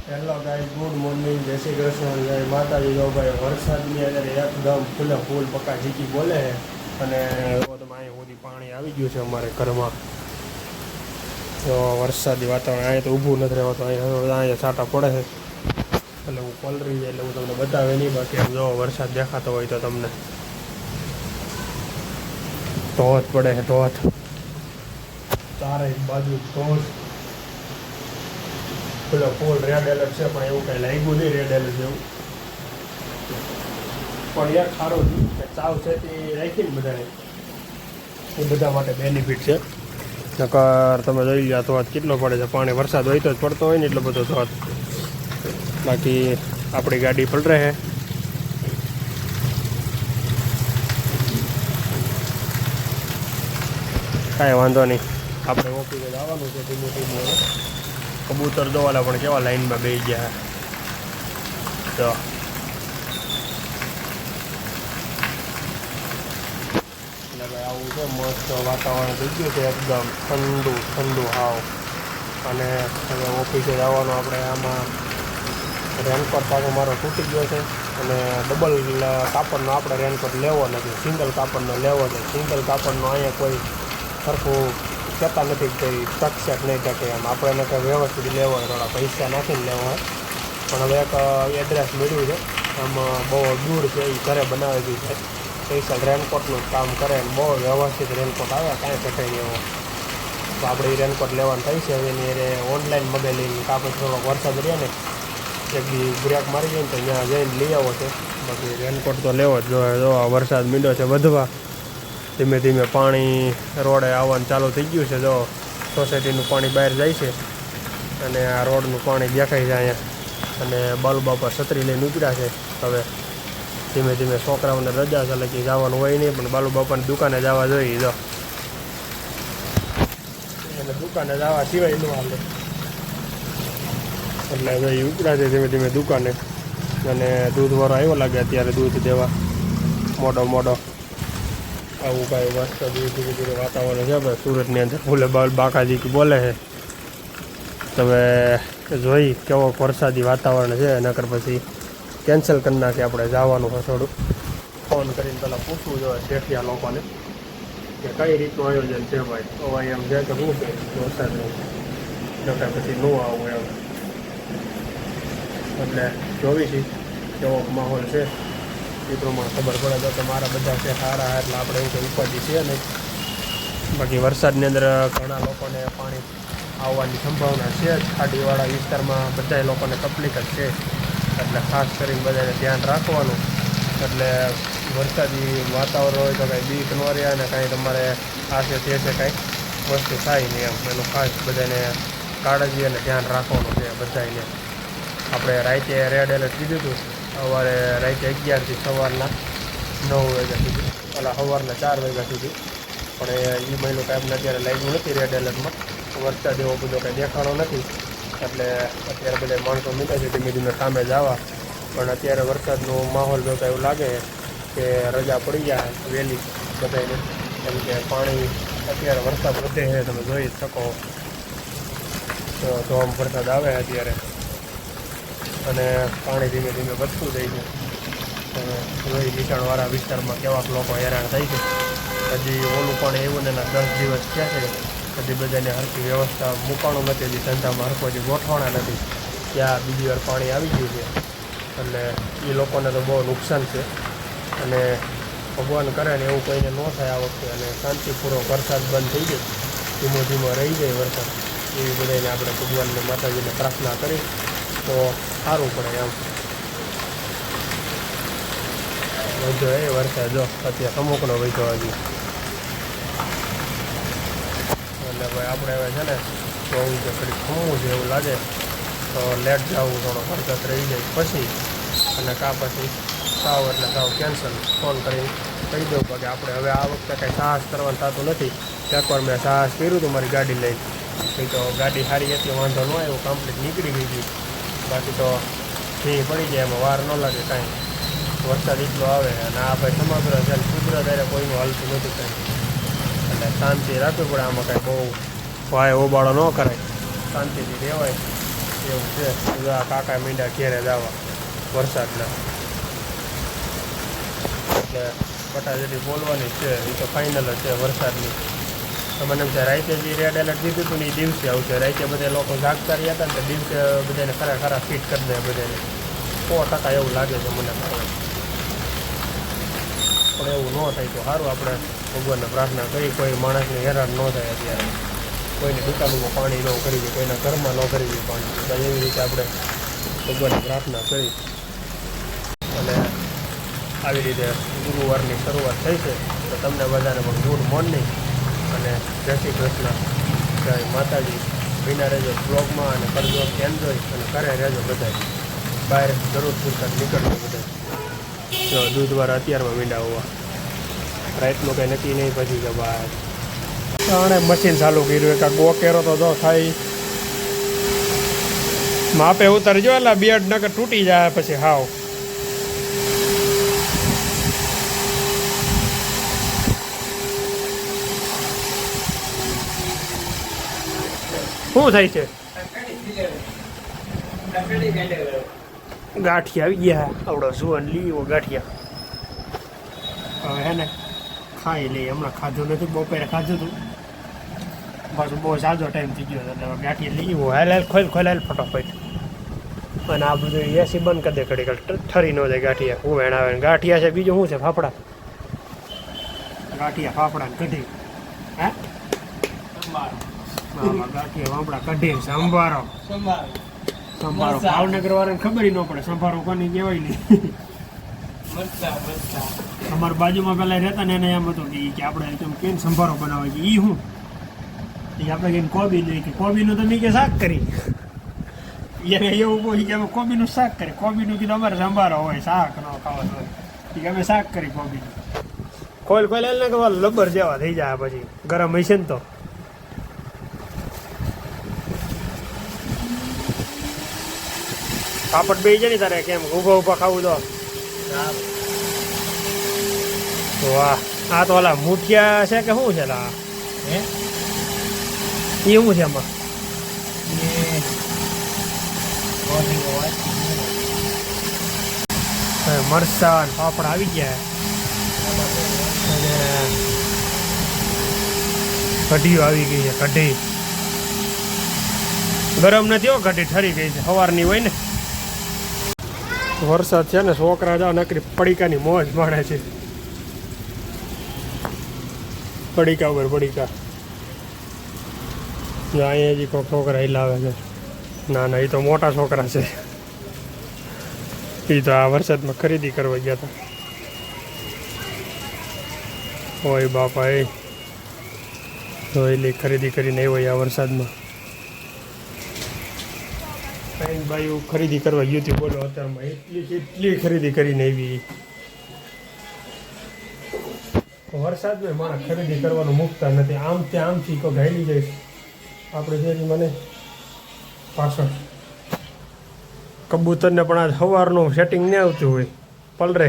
Hello guys, good morning, જય શ્રી કૃષ્ણ, જય માતાજી. જો ભાઈ વરસાદની અંદર એકદમ ફૂલ પક્કા ઝીકી બોલે છે અને તમે અહીં સુધી પાણી આવી ગયું છે અમારે ઘરમાં. તો વરસાદી વાતાવરણ અહીંયા તો ઊભું નથી રહેવાતું, અહીંયા છાંટા પડે છે એટલે હું પલરી જાય એટલે હું તમને બતાવે નહીં. બાકી આમ જો વરસાદ દેખાતો હોય તો તમને ધોધ પડે છે, ધોધ ચારે બાજુ ધોધ. પેલો ફૂલ રેડ એલર્ટ છે પણ એવું કંઈ લાગ્યું નહીં રેડ એલર્ટ જેવું. પણ યાર સારું કે ચાવ છે તે રાખીને બધાને એ બધા માટે બેનિફિટ છે. નકર તમે જોઈ લો ધોધ કેટલો પડે છે, પાણી વરસાદ હોય તો જ પડતો હોય ને એટલો બધો ધોધ. બાકી આપણી ગાડી પલટે છે. કાંઈ વાંધો નહીં, આપણે ઓફિસે જવાનું છે ધીમું ધીમું. કબૂતર દોવાલા પણ કેવા લાઈનમાં બેસી ગયા તો એટલે ભાઈ આવું છે. મસ્ત વાતાવરણ થઈ ગયું છે, એકદમ ઠંડુ હાવ. અને હવે ઓફિસે જવાનું આપણે આમાં રેનકોટ પાછો મારો તૂટી ગયો છે અને ડબલ કાપડનો આપણે રેનકોટ લેવો નથી, સિંગલ કાપડનો લેવો છે. સિંગલ કાપડનો અહીંયા કોઈ સરખું કહેતા નથી કે ટકશે કે નહીં ટકે, એમ આપણે એને કંઈ વ્યવસ્થિત લેવો હોય, થોડા પૈસા નાખીને લેવો હોય. પણ હવે એક એડ્રેસ મળ્યું છે, આમ બહુ દૂર છે, એ ઘરે બનાવેલી છે. સ્પેશિયલ રેનકોટનું કામ કરે ને બહુ વ્યવસ્થિત રેનકોટ આવે, કાંઈ કઠાઈ નહીં એવો. તો આપણે એ રેનકોટ લેવાનું થાય છે. હવે એની એ ઓનલાઈન મગાવેલી કાપડ થોડોક વરસાદ રહે ને એક દી બ્રેક મારી જાય ને તો ત્યાં જઈને લઈ આવો છે. બાકી રેનકોટ તો લેવો જ જો વરસાદ મીંડો છે વધવા. ધીમે ધીમે પાણી રોડે આવવાનું ચાલુ થઈ ગયું છે. જો સોસાયટીનું પાણી બહાર જાય છે અને આ રોડનું પાણી દેખાય છે અહીંયા. અને બાલુબા પર છત્રી લઈને નીકળ્યા છે. હવે ધીમે ધીમે છોકરાઓને રજા છે એટલે કે જવાનું હોય નહીં, પણ બાલુબાપાની દુકાને જવા જોઈએ. જો અને દુકાને જવા સિવાય ન હાલે એટલે હવે એ ઉપડ્યા છે ધીમે ધીમે દુકાને. અને દૂધવાળો આવ્યો લાગે અત્યારે દૂધ દેવા, મોડો આવું કાંઈ મસ્ત ધીરે ધીરે વાતાવરણ છે ભાઈ. સુરતની અંદર ફૂલે બાકાજી બોલે છે. તમે જોઈ કેવો વરસાદી વાતાવરણ છે. નકર પછી કેન્સલ કરી નાખી આપણે જવાનું હોય. થોડું ફોન કરીને પહેલાં પૂછવું જોઈએ શેઠિયા લોકોને કે કઈ રીતનું આયોજન છે ભાઈ. તો ભાઈ એમ છે કે શું છે વરસાદનું, નકર પછી ન આવું એમ. એટલે જોઈશી કેવો માહોલ છે એ પ્રમાણે ખબર પડે. તો તમારા બધા છે સારા એટલે આપણે એવું કંઈ ઉપાધિ છે નહીં. બાકી વરસાદની અંદર ઘણા લોકોને પાણી આવવાની સંભાવના છે જ. ખાડીવાળા વિસ્તારમાં બધા લોકોને તકલીફ જ છે, એટલે ખાસ કરીને બધાને ધ્યાન રાખવાનું. એટલે વરસાદી વાતાવરણ હોય તો કાંઈ બીક ન રહે અને કાંઈ તમારે આશે તે છે કાંઈ વસ્તુ થાય નહીં એમ. એનું ખાસ બધાને કાળજી અને ધ્યાન રાખવાનું છે બધાને. આપણે રાતે રેડ એલર્ટ કીધું હતું, સવારે રાતે 11થી સવારના 9 વાગ્યા સુધી, સવારના 4 વાગ્યા સુધી. પણ એ મહિનો કાંઈ અમને અત્યારે લાગ્યું નથી રેડ એલર્ટમાં. વરસાદ એવો બધો કાંઈ દેખાડો નથી એટલે અત્યારે બધા માણસો મીઠા છે ધીમે ધીમે સામે જવા. પણ અત્યારે વરસાદનો માહોલ જોતા એવું લાગે કે રજા પડી જાય વહેલી બધાને, કેમ કે પાણી અત્યારે વરસાદ વધે છે, તમે જોઈ શકો તો ધોમ વરસાદ આવે અત્યારે અને પાણી ધીમે ધીમે વધતું જાય છે. જોઈ નીચાણવાળા વિસ્તારમાં કેવાક લોકો હેરાન થાય છે. હજી ઓલું પાણી એવું ને 10 દિવસ થયા છે, હજી બધાને હરખી વ્યવસ્થા મૂકાણું નથી, હજી ધંધામાં હરખો હજી ગોઠવાણા નથી. ત્યાં બીજી વાર પાણી આવી ગયું છે એટલે એ લોકોને તો બહુ નુકસાન છે. અને ભગવાન કરે ને એવું કોઈને ન થાય આ વખતે, અને શાંતિપૂર્વક વરસાદ બંધ થઈ જાય, ધીમો રહી જાય વરસાદ, એવી બધાને આપણે ભગવાનને માતાજીને પ્રાર્થના કરી તો સારું પડે એમ. વધ્યો એ વરસાદ જો અત્યારે અમુકનો વધ્યો હજી. એટલે ભાઈ આપણે હવે છે ને જોવું છે ઘડી ખમવું છે એવું લાગે તો લેટ જવું, થોડો વરસાદ રહી જાય પછી. અને કાં પછી સાવ એટલે સાવ કેન્સલ ફોન કરીને કહી દઉં કે આપણે હવે આ વખતે કાંઈ સાહસ કરવાનું થતું નથી. એકવાર મેં સાહસ કર્યું હતું મારી ગાડી લઈને, કંઈ તો ગાડી સારી હતી, વાંધો ન આવ્યો, કમ્પ્લીટ નીકળી ગઈ હતી. બાકી તો ભી પડી જાય એમાં વાર ન લાગે કાંઈ. વરસાદ એટલો આવે અને આ ભાઈ સમગ્ર છે કુદરત ત્યારે કોઈનું હાલતું નથી કાંઈ. એટલે શાંતિ રાખવી પડે આમાં. કાંઈ બહુ ભાઈ ઓબાળો ન કરાય, શાંતિથી રહેવાય એવું છે. આ કાકા મીંડા ઘેરે જવા વરસાદના, એટલે પટાજેટી બોલવાની છે. એ તો ફાઇનલ જ છે વરસાદની. મને એમ છે રાતે જે રેડ એલર્ટ દીધું હતું ને એ દિવસે આવશે. રાતે બધા લોકો જાગતા રહ્યા હતા ને તો દિવસે બધાને ખરા ફિટ કરી દે બધાને 100% એવું લાગે છે મને. પણ એવું ન થાય તો સારું. આપણે ભગવાનને પ્રાર્થના કરી કોઈ માણસને હેરાન ન થાય. અત્યારે કોઈને દુકાનમાં પાણી ન કરી દે, કોઈના ઘરમાં ન કરી દે પાણી. એવી રીતે આપણે ભગવાનની પ્રાર્થના કરી અને આવી રીતે ગુરુવારની શરૂઆત થઈ છે. તો તમને બધાને પણ ગુડ મોર્નિંગ અને જય શ્રી કૃષ્ણ, જય માતાજી. વિના રહેજો બ્લોગમાં અને કરજો એન્જોય અને ઘરે રહેજો બધા. બહાર જરૂર પૂરતા નીકળજો બધા. જો દૂધવાળા અત્યારમાં મીંડા હોવા રાઈટનું કંઈ નક્કી નહીં. પછી કે બહાર આણે મશીન ચાલુ કર્યું એક ગોકેરો તો જો થાય માપે ઉતારજો એટલે બેડ નકર તૂટી જાય પછી હાવ. શું થાય છે? ગાંઠિયા આવી ગયા. આવડો જુવાન લીવો ગાંઠિયા. હવે હે ને ખાઈ લઈએ. હમણાં ખાધું નથી, બપોરે ખાધું હતું. પાછું બહુ સાજો ટાઈમ થઈ ગયો એટલે ગાંઠિયા લીવો. હાલ ખોલ ફટાફટ. અને આ બધું એસી બંધ કરી દે ઘડી ઠરી ન જાય ગાંઠિયા. હું વેણ આવે ગાંઠિયા છે. બીજું શું છે? ફાફડા. ગાંઠિયા ફાફડા કઢી. હે ગાંઠિયા વાપડા કઢી સંભારો. સંભારો ભાવનગર વાળાને ખબર ન પડે સંભારો કોની કહેવાય નહીં. અમારા બાજુમાં પેલા રહેતા ને એને એમ હતું કે આપણે કેમ કેમ સંભારો બનાવે છે. એ શું એ આપણે કહીને કોબી નહીં કે કોબીનું તો મેં કે શાક કરી. એને એવું કહ્યું કે અમે કોબીનું શાક કરી. કોબીનું કીધું અમારે સંભારો હોય, શાક ન ખાવાનું હોય. કે અમે શાક કરી કોબીનું. ખોલ ને કે લબર જેવા થઈ જાય પછી ગરમ હશે ને તો. પાપડ બે છે ને તારે કેમ ઊભા ખાવું તો? વાહ, આ તો ઓલા મુઠિયા છે કે શું છે? લા એ શું છે આમાં? મરચાં પાપડ આવી ગયા અને કઢીઓ આવી ગઈ છે. કઢી ગરમ નથી હો, કઢી ઠરી ગઈ છે. સવારની હોય ને વરસાદ છે ને છોકરા જાવ નકરી પડીકાની મોજ માણે છે. પડીકા ઉપર પડીકા. અહીંયા હજી કોઈ છોકરા હિલાવે છે. ના એ તો મોટા છોકરા છે. એ તો આ વરસાદમાં ખરીદી કરવા ગયા હતા. ઓય બાપા એ તો એટલે ખરીદી કરીને આવ્યો આ વરસાદમાં. કઈ ભાઈ ખરીદી કરવા ગયું હતું બોલો અત્યારમાં એટલી ખરીદી કરીને આવી. વરસાદમાં મારા ખરીદી કરવાનું મૂકતા નથી. આમથી કોઈ ગાયલી જઈશ આપણે જે મને પાછળ કબૂતરને પણ આ સવારનું સેટિંગ નહીં આવતું હોય પલરે.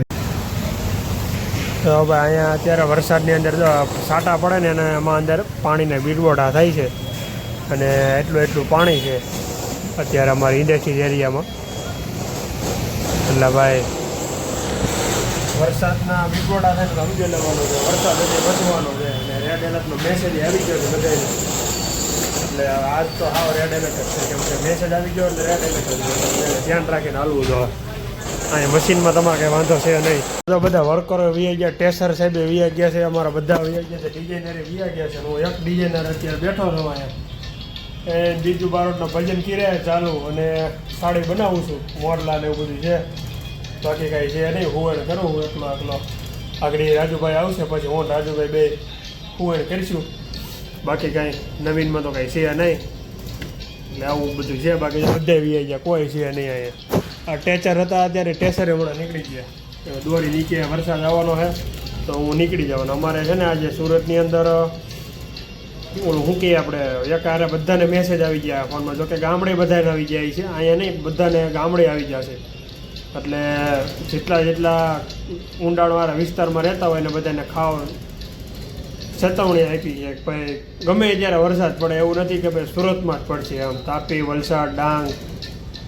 તો હવે અહીંયા અત્યારે વરસાદની અંદર જો સાટા પડે ને અને એમાં અંદર પાણીના બીડવોડા થાય છે. અને એટલું પાણી છે અત્યારે અમારી ઇન્ડસ્ટ્રીઝ એરિયામાં. એટલે ભાઈ વરસાદના બીડવોડા થાય ને સમજી લેવાનો છે. વરસાદ એટલે વધવાનો છે અને રેડ એલર્ટનો મેસેજ આવી ગયો છે બધાને. એટલે આજ તો હાવ રેડ એલર્ટ જ છે. કેમ કે મેસેજ આવી ગયો એટલે રેડ એલર્ટ જ છે. ધ્યાન રાખીને હાલવું જોઈએ. અહીંયા મશીનમાં તમારે કંઈ વાંધો છે નહીં. બધા વર્કરો વી ગયા, ટેસર સાહેબે વી ગયા છે, અમારા બધા વી ગયા છે, ડિઝાઇનરે વી ગયા છે. હું એક ડિઝાઇનર અત્યારે બેઠો છું અહીંયા. એ બીજુ બારોટના ભજન કર્યા ચાલુ અને સાડી બનાવું છું. મોરલા ને એવું બધું છે. બાકી કાંઈ છે નહીં. હુવેણ કરું હું એકલો આગળ રાજુભાઈ આવશે પછી હું રાજુભાઈ બે હુવેણ કરીશું. બાકી કાંઈ નવીનમાં તો કાંઈ છે નહીં. એટલે આવું બધું છે. બાકી બધે વી ગયા, કોઈ છે નહીં અહીંયા. આ ટેચર હતા અત્યારે ટેચરે હમણાં નીકળી ગયા. દોરી નીચે વરસાદ આવવાનો છે તો હું નીકળી જવાનો. અમારે છે ને આજે સુરતની અંદર ઓલું શું કહીએ આપણે એકારે બધાને મેસેજ આવી ગયા ફોનમાં. જોકે ગામડે બધાને આવી ગયા છે, અહીંયા નહીં બધાને ગામડે આવી જશે. એટલે જેટલા ઊંડાણવાળા વિસ્તારમાં રહેતા હોય ને બધાને ચેતવણી આપી છે કે ભાઈ ગમે ત્યારે વરસાદ પડે એવું નથી કે ભાઈ સુરતમાં જ પડશે. આમ તાપી, વલસાડ, ડાંગ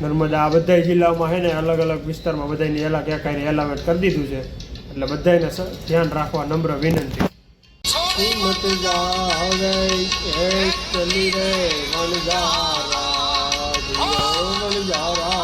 નર્મદા આ બધા જિલ્લામાં છે ને અલગ અલગ વિસ્તારમાં બધાની ક્યાં કાંઈ એલામેન્ટ કરી દીધું છે એટલે બધાને ધ્યાન રાખવા નમ્ર વિનંતી. મત જાવે એક ચલી રે વણજારા વણજારા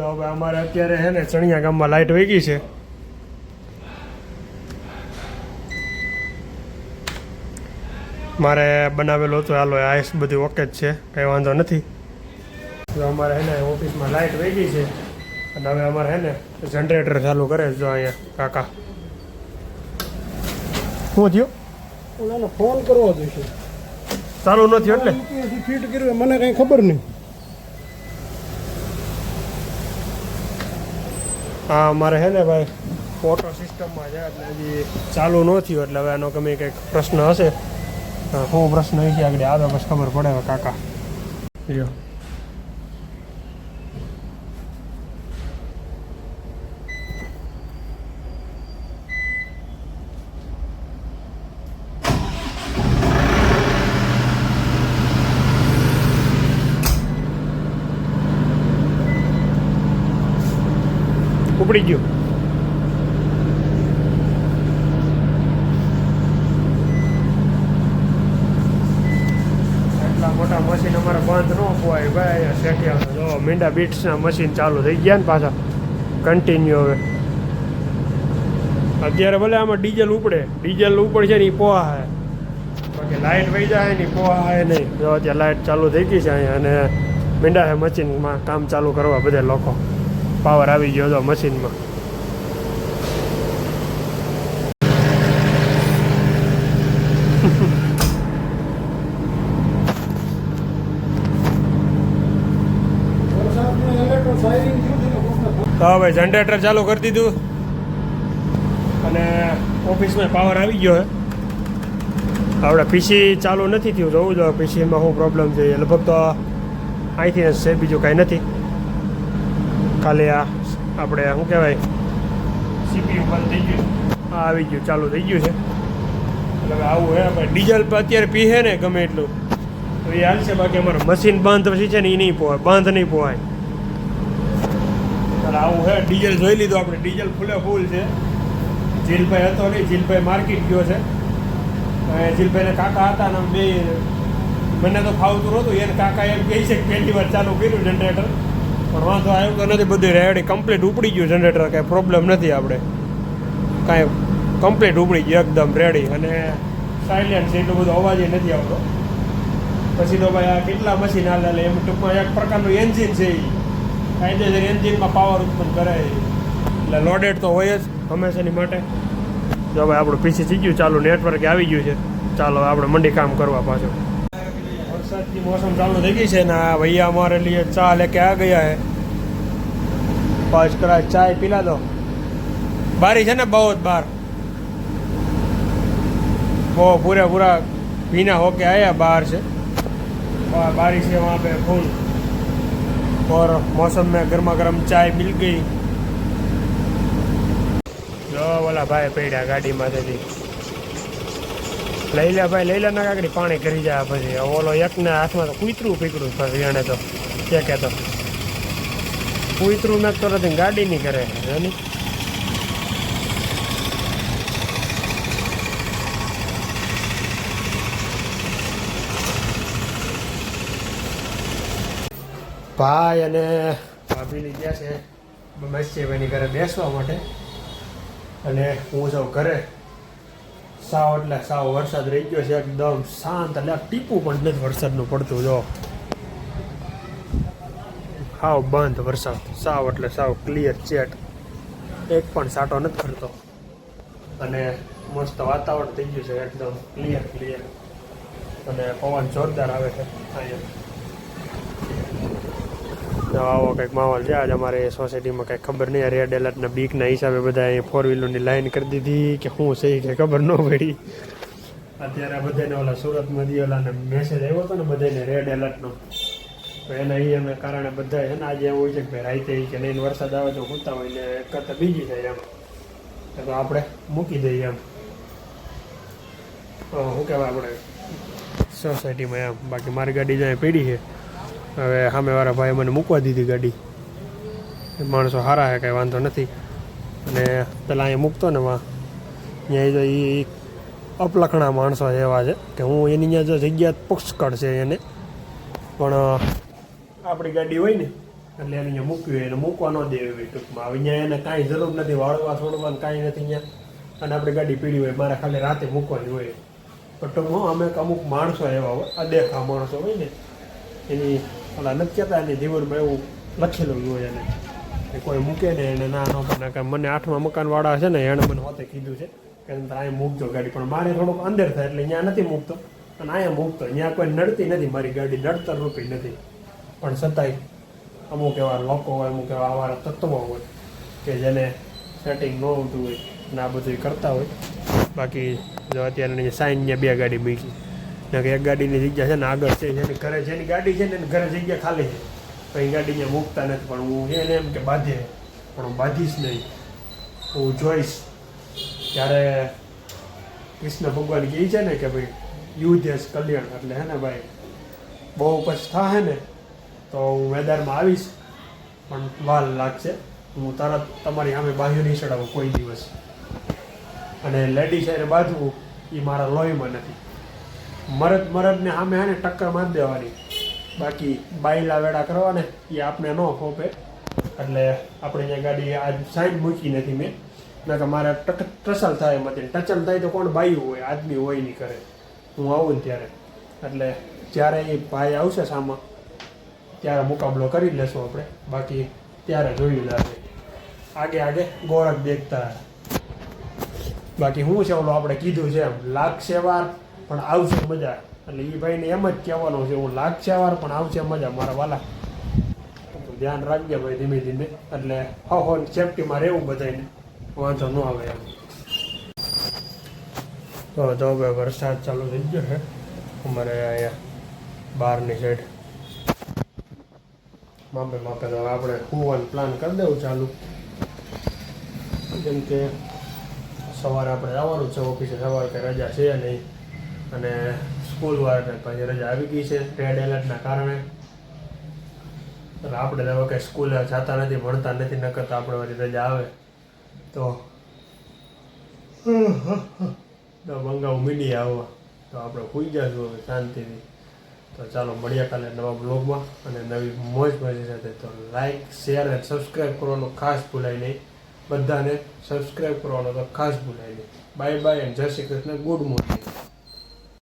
હવે અમારે અત્યારે છે ને ચણિયા ગામમાં લાઇટ વહી ગઈ છે. મારે બનાવેલો હતો હાલો આઈસ બધું ઓકે જ છે, કંઈ વાંધો નથી. તો અમારે છે ને ઓફિસમાં લાઇટ વહી ગઈ છે અને હવે અમારે છે ને જનરેટર ચાલુ કરે જો અહીંયા કાકા. શું થયું? ઓલાનો ફોન કરવો જોઈશે. ચાલુ નથી એટલે ફિટ કર્યું મને કંઈ ખબર નહીં. હા મારે છે ને ભાઈ ફોટો સિસ્ટમમાં છે એટલે હજી ચાલુ ન થયું એટલે હવે આનો ગમે કંઈક પ્રશ્ન હશે. શું પ્રશ્ન છે આગળ આવે બસ ખબર પડે હવે કાકા. જો ઉપડી ગયું. એટલા મોટા મશીન અમારે બંધ ન પોવાય ભાઈ. શેક્યા જો મીંડા બીટ્સના મશીન ચાલુ થઈ ગયા ને પાછા કન્ટિન્યુ. હવે અત્યારે ભલે આમાં ડીઝલ ઉપડશે ને એ પોહા હે, બાકી લાઇટ વહી જાય ને પોહા હે નહીં. જો અત્યારે લાઇટ ચાલુ થઈ ગઈ છે અહીંયા અને મીંડા હે મશીનમાં કામ ચાલુ કરવા બધા લોકો. પાવર આવી ગયો હતો મશીનમાં. તો હવે જનરેટર ચાલુ કરી દીધું અને ઓફિસમાં પાવર આવી ગયો હે. આપણે પીસી ચાલુ નથી થયું, જોવું જોઈએ પીસીમાં શું પ્રોબ્લેમ છે. લગભગ તો અહીંથી જ છે, બીજું કાંઈ નથી. ખાલી આ આપણે શું કહેવાય સીપીયુ બંધ થઈ ગયું, આ આવી ગયું ચાલુ થઈ ગયું છે. એટલે હવે આવું હે ભાઈ. ડીઝલ અત્યારે પીએ ને ગમે એટલું તો એ હાલશે, બાકી અમારે મશીન બંધ પછી છે ને એ નહીં પોવાય, બંધ નહીં પોવાય. એટલે આવું હે. ડીઝલ જોઈ લીધું આપણે, ડીઝલ ફૂલ છે. જીલભાઈ હતો નહીં, જીલભાઈ માર્કેટ ગયો છે. જીલભાઈને કાકા હતા ને બે મને તો ફાવતું નહોતું. એને કાકા એમ કહે છે કે પહેલી વાર ચાલુ કર્યું જનરેટર પણ વાંધો આવ્યો તો નથી. બધું રેડી કમ્પ્લીટ ઉપડી ગયું જનરેટર, કાંઈ પ્રોબ્લેમ નથી. આપણે કાંઈ કમ્પ્લીટ ઉપડી ગયું એકદમ રેડી અને સાયલેન્ટ છે, એટલું બધો અવાજ નથી આવતો. પછી તો ભાઈ આ કેટલા મશીન હાલે એમ ટૂંકમાં એક પ્રકારનું એન્જિન છે. એ કાયદેસર એન્જિનમાં પાવર ઉત્પન્ન કરે એટલે લોડેડ તો હોય જ હંમેશાની માટે. જો ભાઈ આપણું પીસી થઈ ગયું ચાલુ, નેટવર્ક આવી ગયું છે. ચાલો આપણે મંડી કામ કરવા પાછું. વરસાદની મોસમ ચાલુ થઈ ગઈ છે ને આ ભૈયા અમારે लिए ચા લેકે આ ગયા હે. 5 કરા ચાय पिला दो. बारिश है ना बहुत बार, वो पूरा पीना होके आया बाहर से. और बारिश है वहाँ पे फुल और मौसम में गर्मा गर्म चाय मिल गई. જો ઓલા ભાઈ પડ્યા ગાડીમાંથી. લઈ લે ભાઈ લઈ લે ના કાકડી પાણી કરી જાય. પછી ઓલો એકને હાથમાં તો કૂતરું પીકડું પછી એને તો કે કહેતો કૂતરું નાખતો નથી, ગાડી નહીં કરે એની. ભાઈ અને ભાભીની ગયા છે મત્સ્યભાઈની ઘરે બેસવા માટે, અને હું જાઉં ઘરે. સાવ વરસાદ રહી ગયો છે એકદમ શાંત, એટલે ટીપું પણ નથી વરસાદનું પડતું. જો સાવ બંધ વરસાદ, સાવ ક્લિયર ચેટ, એક પણ સાટો નથી કરતો, અને મસ્ત વાતાવરણ થઈ ગયું છે એકદમ ક્લિયર, અને પવન જોરદાર આવે છે અહીંયા. આવો કંઈક માહોલ છે આજે અમારે સોસાયટીમાં. કંઈ ખબર નહીં, રેડ એલર્ટના બીકના હિસાબે બધા અહીંયા 4 વ્હીલરની લાઈન કરી દીધી કે શું છે કે ખબર ન પડી. અત્યારે બધાને ઓલા સુરતમાંથી ઓલાને મેસેજ આવ્યો હતો ને બધાને રેડ એલર્ટનો, તો એના એના કારણે બધા છે ને આજે એવું હોય છે કે ભાઈ રાતે કે નહીં વરસાદ આવે તો હોતા હોય ને એક કરતાં બીજી થાય એમ, તો આપણે મૂકી દઈએ એમ. શું કહેવાય આપણે સોસાયટીમાં એમ. બાકી મારી ગાડી જ્યાં પડી છે, હવે સામેવાળા ભાઈ મને મૂકવા દીધી ગાડી. માણસો સારા છે, કાંઈ વાંધો નથી. અને પહેલાં અહીંયા મૂકતો ને ત્યાં જો એ અપલખણા માણસો એવા છે કે હું એની ત્યાં જો જગ્યા પુષ્કળ છે એને, પણ આપણી ગાડી હોય ને એટલે એને અહીંયા મૂકવી હોય, એને મૂકવા ન દેવી હોય ટૂંકમાં. હવે અહીંયા એને કાંઈ જરૂર નથી વાળવા છોડવાનું, કાંઈ નથી અહીંયા. અને આપણી ગાડી પીડી હોય, મારે ખાલી રાતે મૂકવાની હોય. પણ ટૂંકમાં અમે અમુક માણસો એવા હોય, અદેખા માણસો હોય ને, એની ઓલા નથી કહેતા એની જીવનમાં એવું લખેલું હોય એને કે કોઈ મૂકે ને એને ના ન બને. કે મને 8મા મકાનવાળા છે ને એણે મને હોતે કીધું છે કે અહીંયા મૂકજો ગાડી, પણ મારે થોડુંક અંદર થાય એટલે અહીંયા નથી મૂકતો, અને અહીંયા મૂકતો. અહીંયા કોઈ નડતી નથી મારી ગાડી, નડતર રૂપી નથી. પણ છતાંય અમુક એવા લોકો હોય, અમુક એવા અમારા તત્વો હોય કે જેને સેટિંગ ન આવતું હોય ને આ બધું કરતા હોય. બાકી જો અત્યારે સાઈન 2 ગાડી મૂકી, કે એક ગાડીની જગ્યા છે ને આગળ છે, જેની ઘરે જેની ગાડી છે ને એની ઘરે જગ્યા ખાલી છે, તો એ ગાડી અહીંયા મૂકતા નથી. પણ હું એને એમ કે બાંધે, પણ હું બાંધીશ નહીં, હું જોઈશ. ત્યારે કૃષ્ણ ભગવાન કહે છે ને કે ભાઈ યુદ્ધ કલ્યાણ, એટલે હે ને ભાઈ બહુ પછી થાય ને તો હું મેદાનમાં આવીશ, પણ વાર લાગશે. હું તરત તમારી સામે બાહ્ય નહીં ચડાવું કોઈ દિવસ. અને લેડીઝ એને બાંધવું એ મારા લોહીમાં નથી. મરદને સામે હે ને ટક્કર મારી દેવાની, બાકી બાયલા વેડા કરવાને એ આપણે ન ખોપે. એટલે આપણે અહીંયા ગાડી આજ સાઈડ મૂકી નથી મેં, ના કે મારે ટચલ થાય એમાંથી. ટચલ થાય તો કોણ બાયું હોય, આદમી હોય નહીં કરે. હું આવું ને ત્યારે, એટલે જ્યારે એ ભાઈ આવશે સામા ત્યારે મુકાબલો કરી લેશું આપણે. બાકી ત્યારે જોયું લાગે આગે ગોળખ દેખતા. બાકી શું છે ઓલો આપણે કીધું છે એમ, લાગશે વાર પણ આવશે મજા. એટલે એ ભાઈને એમ જ કહેવાનું છે, હું લાગશે વાર પણ આવશે મજા મારા વાલા. ધ્યાન રાખજે ભાઈ ધીમે ધીમે, એટલે હો સેફટીમાં રહેવું બધાને, વાંધો ન આવે એમ. તો હવે વરસાદ ચાલુ થઈ ગયો છે અમારે અહીંયા બહારની સાઈડ. માપે તો આપણે કૂવાનું પ્લાન કરી દેવું ચાલુ, કેમ કે સવારે આપણે આવવાનું છે ઓફિસે. સવારે કંઈ રજા છે નહીં, અને સ્કૂલવાળાને પછી રજા આવી ગઈ છે રેડ એલર્ટના કારણે. એટલે આપણે હવે કંઈ સ્કૂલે જતા નથી, ભણતા નથી, ન કરતા આપણે વળી રજા આવે તો મંગાવું મીડિયા આવવા, તો આપણે ખુઈ જશું હવે શાંતિથી. તો ચાલો મળીએ કાલે નવા બ્લોગમાં અને નવી મોજ મજી સાથે. તો લાઈક, શેર અને સબસ્ક્રાઈબ કરવાનું ખાસ ભૂલાય નહીં. બધાને સબસ્ક્રાઈબ કરવાનો તો ખાસ ભૂલાય નહીં. બાય બાય એન્ડ જય શ્રી કૃષ્ણ. Good morning.